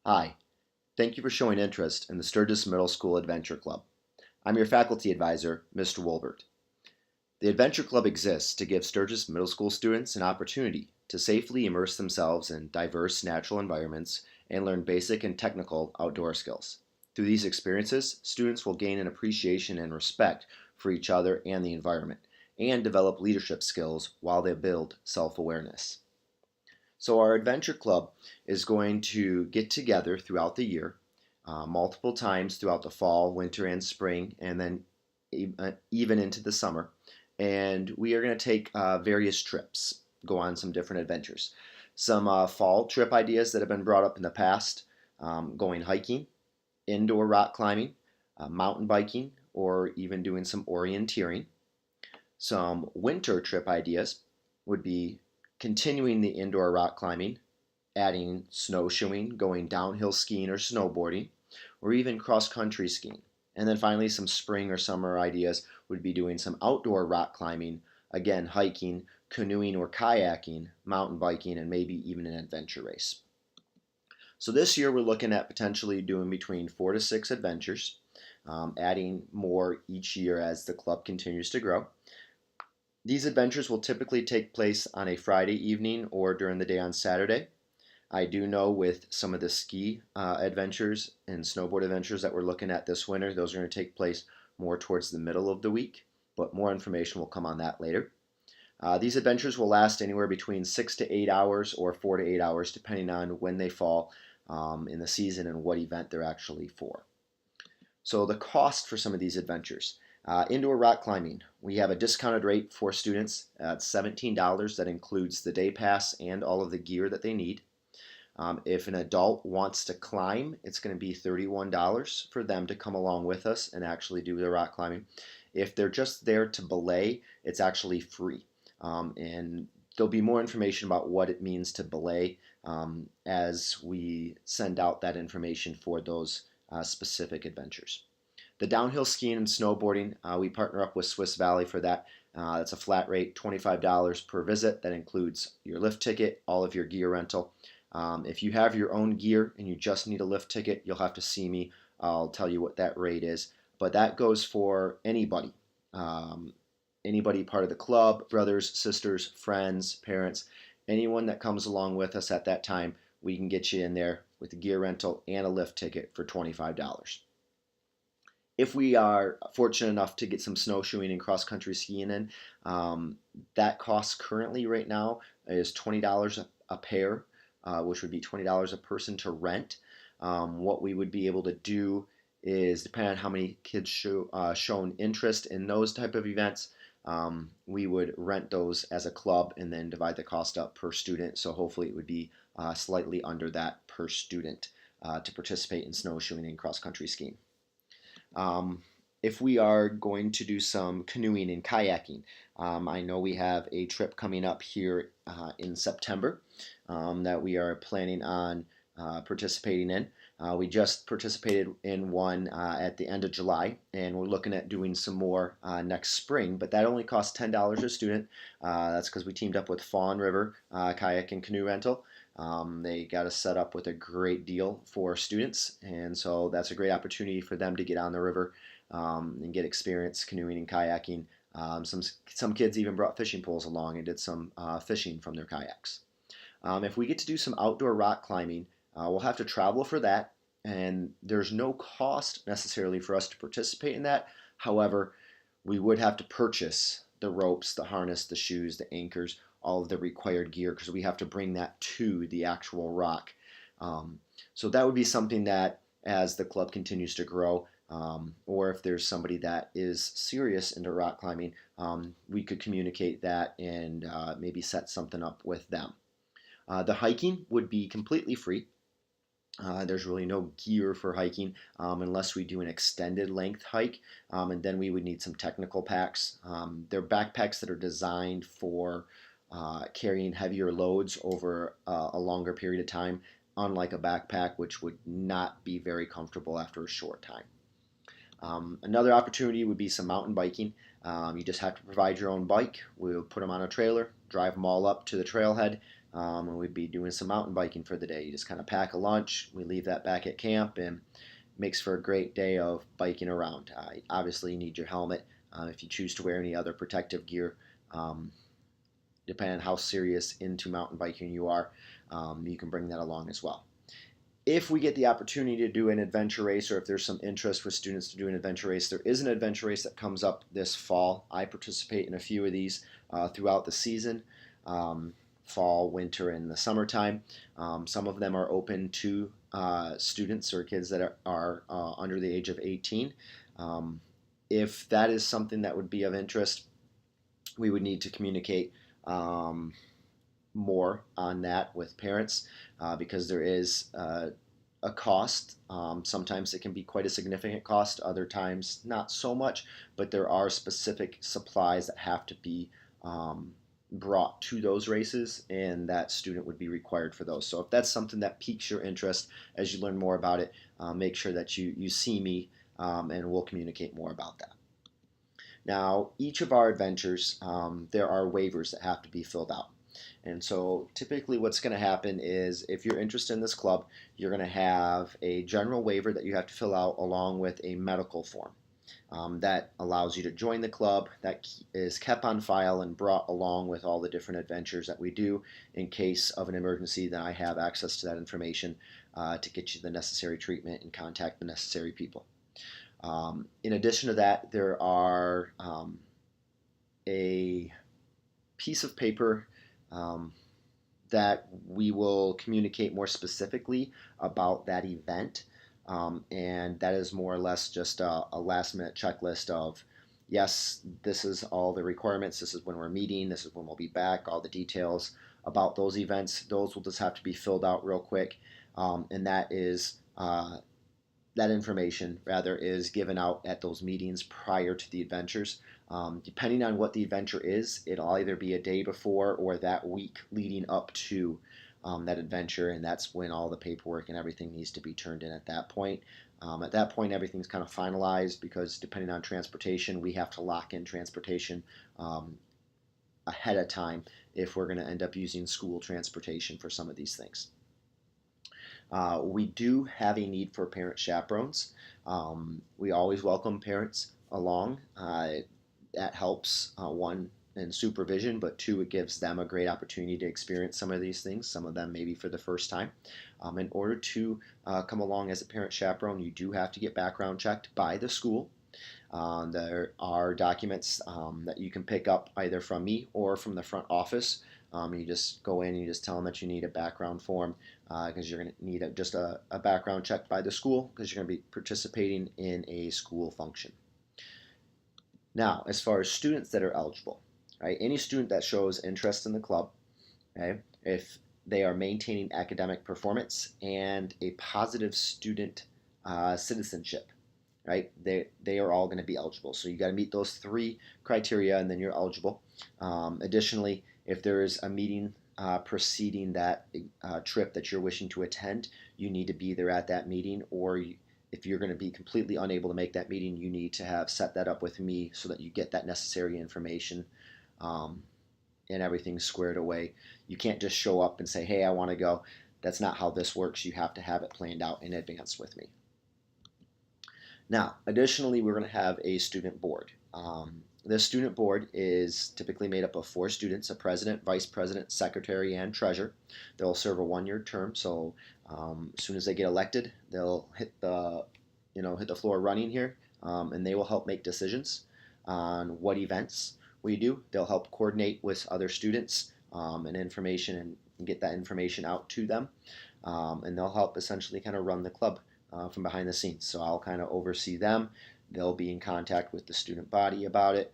Hi, thank you for showing interest in the Sturgis Middle School Adventure Club. I'm your faculty advisor, Mr. Wolbert. The Adventure Club exists to give Sturgis Middle School students an opportunity to safely immerse themselves in diverse natural environments and learn basic and technical outdoor skills. Through these experiences, students will gain an appreciation and respect for each other and the environment, and develop leadership skills while they build self-awareness. So our adventure club is going to get together throughout the year, multiple times throughout the fall, winter, and spring, and then even into the summer. And we are going to take various trips, go on some different adventures. Some fall trip ideas that have been brought up in the past, going hiking, indoor rock climbing, mountain biking, or even doing some orienteering. Some winter trip ideas would be continuing the indoor rock climbing, adding snowshoeing, going downhill skiing or snowboarding, or even cross-country skiing. And then finally, some spring or summer ideas would be doing some outdoor rock climbing, again, hiking, canoeing or kayaking, mountain biking, and maybe even an adventure race. So this year we're looking at potentially doing between 4 to 6 adventures, adding more each year as the club continues to grow. These adventures will typically take place on a Friday evening or during the day on Saturday. I do know with some of the ski adventures and snowboard adventures that we're looking at this winter, those are going to take place more towards the middle of the week, but more information will come on that later. These adventures will last anywhere between 6 to 8 hours or 4 to 8 hours, depending on when they fall in the season and what event they're actually for. So the cost for some of these adventures. Indoor rock climbing, we have a discounted rate for students at $17. That includes the day pass and all of the gear that they need. If an adult wants to climb, it's going to be $31 for them to come along with us and actually do the rock climbing. If they're just there to belay, it's actually free. And there'll be more information about what it means to belay as we send out that information for those specific adventures. The downhill skiing and snowboarding, we partner up with Swiss Valley for that. That's a flat rate, $25 per visit. That includes your lift ticket, all of your gear rental. If you have your own gear and you just need a lift ticket, you'll have to see me. I'll tell you what that rate is. But that goes for anybody. Anybody part of the club, brothers, sisters, friends, parents, anyone that comes along with us at that time, we can get you in there with a gear rental and a lift ticket for $25. If we are fortunate enough to get some snowshoeing and cross-country skiing in, that cost currently right now is $20 a pair, which would be $20 a person to rent. What we would be able to do is, depending on how many kids shown interest in those type of events, we would rent those as a club and then divide the cost up per student. So hopefully it would be slightly under that per student to participate in snowshoeing and cross-country skiing. If we are going to do some canoeing and kayaking, I know we have a trip coming up here in September that we are planning on participating in. We just participated in one at the end of July, and we're looking at doing some more next spring, but that only costs $10 a student. That's because we teamed up with Fawn River Kayak and Canoe Rental. They got us set up with a great deal for students, and so that's a great opportunity for them to get on the river and get experience canoeing and kayaking. Some kids even brought fishing poles along and did some fishing from their kayaks. If we get to do some outdoor rock climbing, we'll have to travel for that, and there's no cost necessarily for us to participate in that. However, we would have to purchase the ropes, the harness, the shoes, the anchors, all of the required gear, because we have to bring that to the actual rock. So that would be something that, as the club continues to grow, or if there's somebody that is serious into rock climbing, we could communicate that and maybe set something up with them. The hiking would be completely free. There's really no gear for hiking unless we do an extended length hike, and then we would need some technical packs. They're backpacks that are designed for carrying heavier loads over a longer period of time, unlike a backpack, which would not be very comfortable after a short time. Another opportunity would be some mountain biking. You just have to provide your own bike. We'll put them on a trailer, drive them all up to the trailhead, and we'd be doing some mountain biking for the day. You just kind of pack a lunch, we leave that back at camp, and makes for a great day of biking around. Obviously, you need your helmet if you choose to wear any other protective gear. Um, Depending on how serious into mountain biking you are, you can bring that along as well. If we get the opportunity to do an adventure race, or if there's some interest for students to do an adventure race, there is an adventure race that comes up this fall. I participate in a few of these throughout the season, fall, winter, and the summertime. Some of them are open to students or kids that are under the age of 18. If that is something that would be of interest, we would need to communicate more on that with parents because there is a cost. Sometimes it can be quite a significant cost, other times not so much, but there are specific supplies that have to be brought to those races, and that student would be required for those. So if that's something that piques your interest as you learn more about it, make sure that you see me and we'll communicate more about that. Now, each of our adventures, there are waivers that have to be filled out. And so typically what's going to happen is if you're interested in this club, you're going to have a general waiver that you have to fill out along with a medical form. That allows you to join the club, that is kept on file and brought along with all the different adventures that we do. In case of an emergency, then I have access to that information to get you the necessary treatment and contact the necessary people. In addition to that, there are a piece of paper that we will communicate more specifically about that event. And that is more or less just a last minute checklist of, yes, this is all the requirements, this is when we're meeting, this is when we'll be back, all the details about those events. Those will just have to be filled out real quick. And that is that information rather is given out at those meetings prior to the adventures. Depending on what the adventure is, it'll either be a day before or that week leading up to that adventure, and that's when all the paperwork and everything needs to be turned in at that point. At that point, everything's kind of finalized because depending on transportation, we have to lock in transportation ahead of time if we're going to end up using school transportation for some of these things. We do have a need for parent chaperones. We always welcome parents along. That helps, one, in supervision, but two, it gives them a great opportunity to experience some of these things, some of them maybe for the first time. In order to come along as a parent chaperone, you do have to get background checked by the school. There are documents that you can pick up either from me or from the front office. You just go in and you just tell them that you need a background form because you're going to need just a background check by the school because you're going to be participating in a school function. Now, as far as students that are eligible, right, any student that shows interest in the club, okay, if they are maintaining academic performance and a positive student citizenship, right, they are all going to be eligible. So you got to meet those three criteria and then you're eligible. Additionally, if there is a meeting preceding that trip that you're wishing to attend, you need to be there at that meeting, or if you're going to be completely unable to make that meeting, you need to have set that up with me so that you get that necessary information and everything's squared away. You can't just show up and say, hey, I want to go. That's not how this works. You have to have it planned out in advance with me. Now, additionally, we're going to have a student board. The student board is typically made up of 4 students, a president, vice president, secretary, and treasurer. They'll serve a 1-year term, so as soon as they get elected, they'll hit the floor running here, and they will help make decisions on what events we do. They'll help coordinate with other students and information and get that information out to them, and they'll help essentially kind of run the club from behind the scenes. So I'll kind of oversee them. They'll be in contact with the student body about it,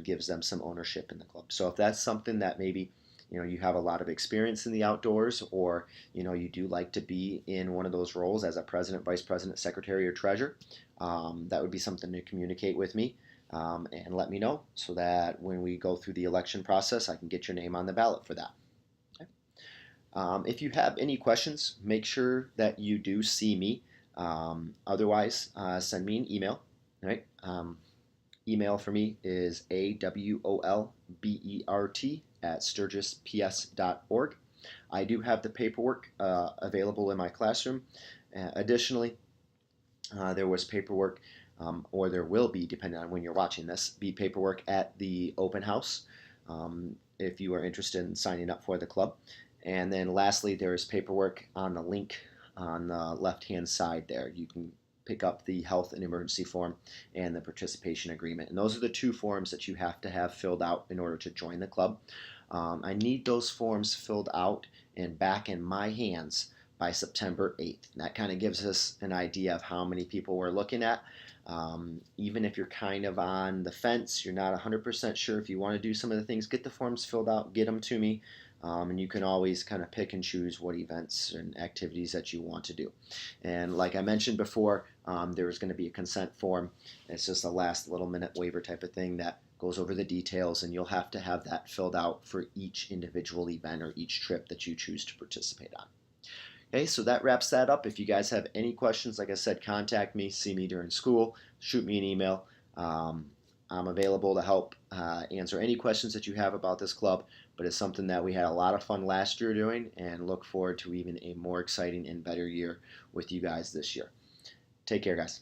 gives them some ownership in the club. So if that's something that maybe you have a lot of experience in the outdoors, or you do like to be in one of those roles as a president, vice president, secretary, or treasurer, that would be something to communicate with me and let me know so that when we go through the election process, I can get your name on the ballot for that. Okay. If you have any questions, make sure that you do see me. Otherwise, send me an email. Right? Email for me is awolbert@sturgisps.org. I do have the paperwork available in my classroom. Additionally, there was paperwork, or there will be, depending on when you're watching this, be paperwork at the open house if you are interested in signing up for the club. And then lastly, there is paperwork on the link on the left-hand side there. You can pick up the health and emergency form and the participation agreement. And those are the two forms that you have to have filled out in order to join the club. I need those forms filled out and back in my hands by September 8th. And that kind of gives us an idea of how many people we're looking at. Even if you're kind of on the fence, you're not 100% sure if you want to do some of the things, get the forms filled out, get them to me. And you can always kind of pick and choose what events and activities that you want to do. And like I mentioned before, there is going to be a consent form. It's just a last little minute waiver type of thing that goes over the details, and you'll have to have that filled out for each individual event or each trip that you choose to participate on. Okay, so that wraps that up. If you guys have any questions, like I said, contact me, see me during school, shoot me an email. I'm available to help answer any questions that you have about this club, but it's something that we had a lot of fun last year doing and look forward to even a more exciting and better year with you guys this year. Take care, guys.